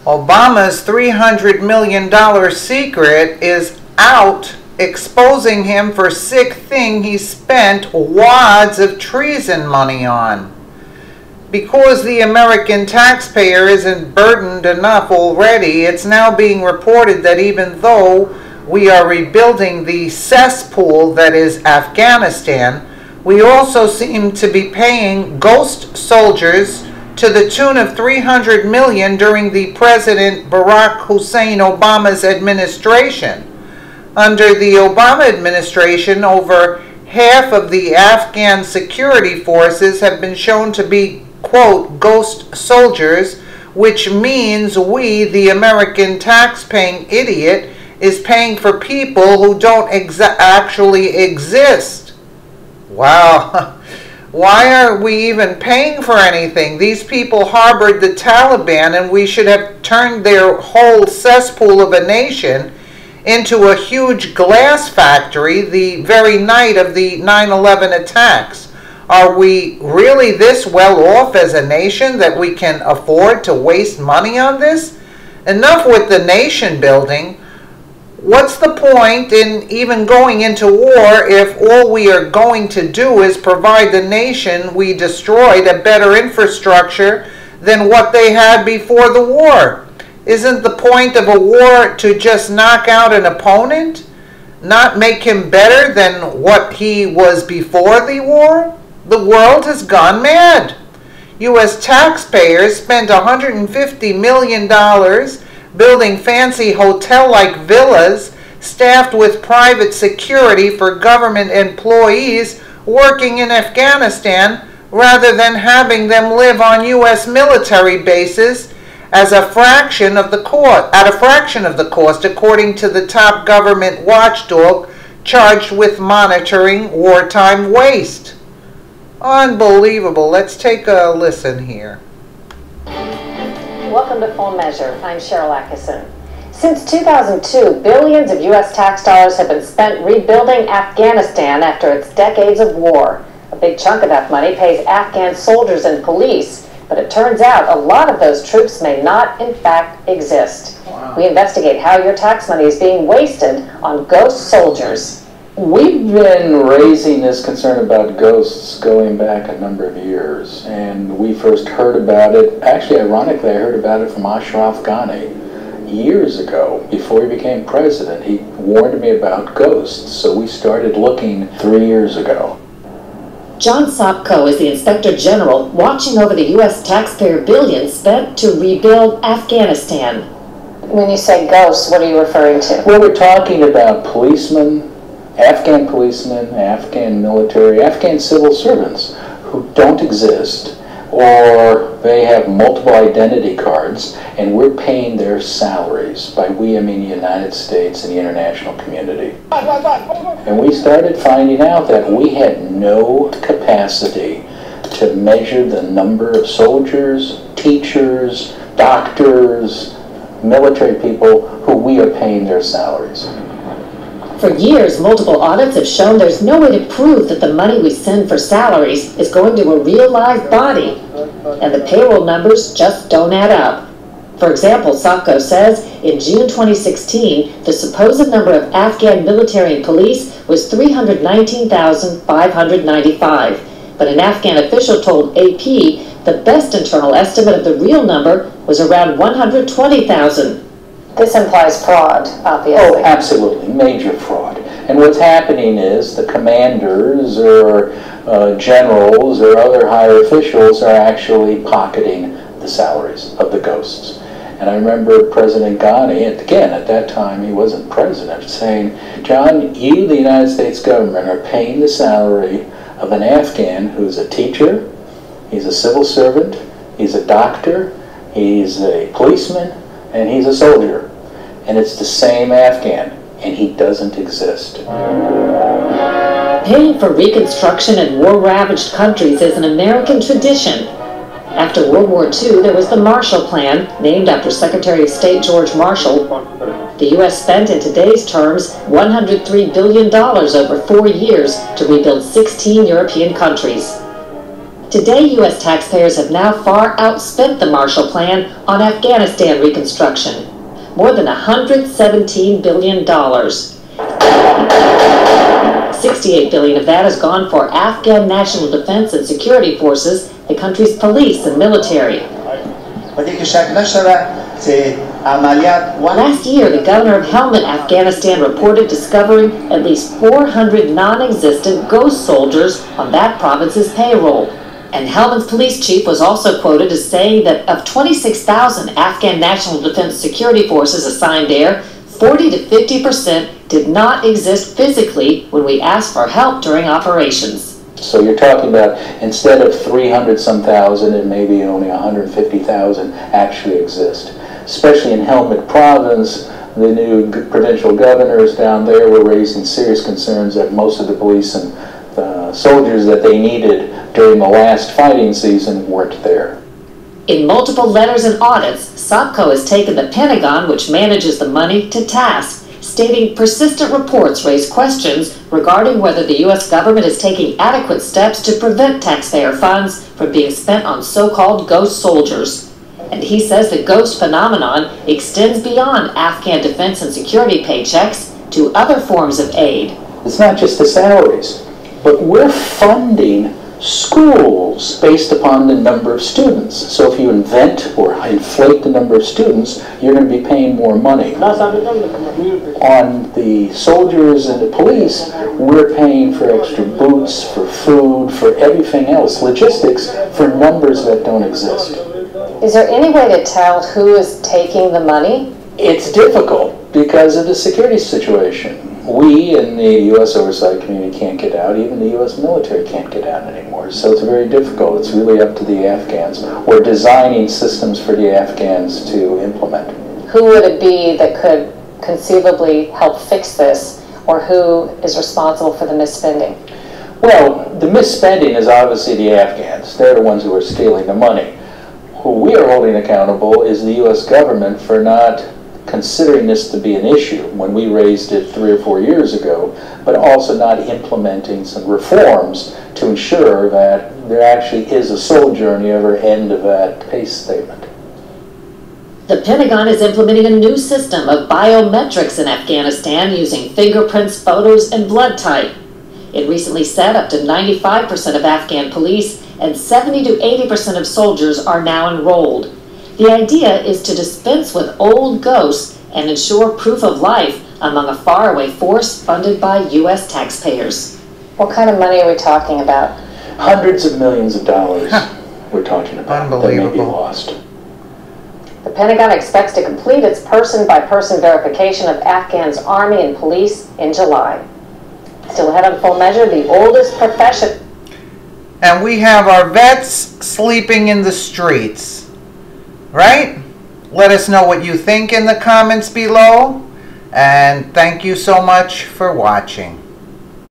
Obama's $300 million secret is out, exposing him for sick thing he spent wads of treason money on. Because the American taxpayer isn't burdened enough already, it's now being reported that even though we are rebuilding the cesspool that is Afghanistan, we also seem to be paying ghost soldiers to the tune of $300 million during the President Barack Hussein Obama's administration. Under the Obama administration, over half of the Afghan security forces have been shown to be, quote, ghost soldiers, which means we, the American tax-paying idiot, is paying for people who don't actually exist. Wow. Why are we even paying for anything? These people harbored the Taliban, and we should have turned their whole cesspool of a nation into a huge glass factory the very night of the 9/11 attacks. Are we really this well off as a nation that we can afford to waste money on this? Enough with the nation building. What's the point in even going into war if all we are going to do is provide the nation we destroyed a better infrastructure than what they had before the war? Isn't the point of a war to just knock out an opponent, not make him better than what he was before the war? The world has gone mad. U.S. taxpayers spent $150 million building fancy hotel-like villas staffed with private security for government employees working in Afghanistan rather than having them live on U.S. military bases at a fraction of the cost, according to the top government watchdog charged with monitoring wartime waste. Unbelievable. Let's take a listen here. Welcome to Full Measure. I'm Cheryl Atkinson. Since 2002, billions of U.S. tax dollars have been spent rebuilding Afghanistan after its decades of war. A big chunk of that money pays Afghan soldiers and police, but it turns out a lot of those troops may not, in fact, exist. Wow. We investigate how your tax money is being wasted on ghost soldiers. We've been raising this concern about ghosts going back a number of years, and we first heard about it, actually ironically I heard about it from Ashraf Ghani years ago. Before he became president, he warned me about ghosts, so we started looking 3 years ago. John Sopko is the Inspector General watching over the U.S. taxpayer billions spent to rebuild Afghanistan. When you say ghosts, what are you referring to? Well, we're talking about policemen, Afghan military, Afghan civil servants who don't exist, or they have multiple identity cards, and we're paying their salaries. By we, I mean the United States and the international community. And we started finding out that we had no capacity to measure the number of soldiers, teachers, doctors, military people who we are paying their salaries. For years, multiple audits have shown there's no way to prove that the money we send for salaries is going to a real live body, and the payroll numbers just don't add up. For example, Sopko says in June 2016, the supposed number of Afghan military and police was 319,595, but an Afghan official told AP the best internal estimate of the real number was around 120,000. This implies fraud, obviously. Oh, absolutely. Major fraud. And what's happening is the commanders or generals or other higher officials are actually pocketing the salaries of the ghosts. And I remember President Ghani, and again, at that time he wasn't president, saying, John, you, the United States government, are paying the salary of an Afghan who's a teacher, he's a civil servant, he's a doctor, he's a policeman, and he's a soldier. And it's the same Afghan, and he doesn't exist. Paying for reconstruction in war-ravaged countries is an American tradition. After World War II, there was the Marshall Plan, named after Secretary of State George Marshall. The U.S. spent, in today's terms, $103 billion over 4 years to rebuild 16 European countries. Today, U.S. taxpayers have now far outspent the Marshall Plan on Afghanistan reconstruction. More than $117 billion. $68 billion of that has gone for Afghan national defense and security forces, the country's police and military. Last year, the governor of Helmand, Afghanistan, reported discovering at least 400 non-existent ghost soldiers on that province's payroll. And Helmand's police chief was also quoted as saying that of 26,000 Afghan National Defense Security Forces assigned there, 40 to 50% did not exist physically when we asked for help during operations. So you're talking about, instead of 300-some thousand, and maybe only 150,000 actually exist. Especially in Helmand province, the new provincial governors down there were raising serious concerns that most of the police and soldiers that they needed during the last fighting season weren't there. In multiple letters and audits, SOPCO has taken the Pentagon, which manages the money, to task, stating persistent reports raise questions regarding whether the U.S. government is taking adequate steps to prevent taxpayer funds from being spent on so-called ghost soldiers. And he says the ghost phenomenon extends beyond Afghan defense and security paychecks to other forms of aid. It's not just the salaries, but we're funding schools based upon the number of students. So if you invent or inflate the number of students, you're going to be paying more money. On the soldiers and the police, we're paying for extra boots, for food, for everything else, logistics, for numbers that don't exist. Is there any way to tell who is taking the money? It's difficult because of the security situation. We in the U.S. oversight community can't get out. Even the U.S. military can't get out anymore. So it's very difficult. It's really up to the Afghans. We're designing systems for the Afghans to implement. Who would it be that could conceivably help fix this, or who is responsible for the misspending? Well, the misspending is obviously the Afghans. They're the ones who are stealing the money. Who we are holding accountable is the U.S. government for not considering this to be an issue when we raised it 3 or 4 years ago, but also not implementing some reforms to ensure that there actually is a soldier on the other end of that pay statement. The Pentagon is implementing a new system of biometrics in Afghanistan using fingerprints, photos, and blood type. It recently said up to 95% of Afghan police and 70 to 80% of soldiers are now enrolled. The idea is to dispense with old ghosts and ensure proof of life among a faraway force funded by U.S. taxpayers. What kind of money are we talking about? Hundreds of millions of dollars we're talking about that may be lost. The Pentagon expects to complete its person-by-person verification of Afghan's army and police in July. Still ahead on Full Measure, the oldest profession. And we have our vets sleeping in the streets. Right? Let us know what you think in the comments below. And thank you so much for watching.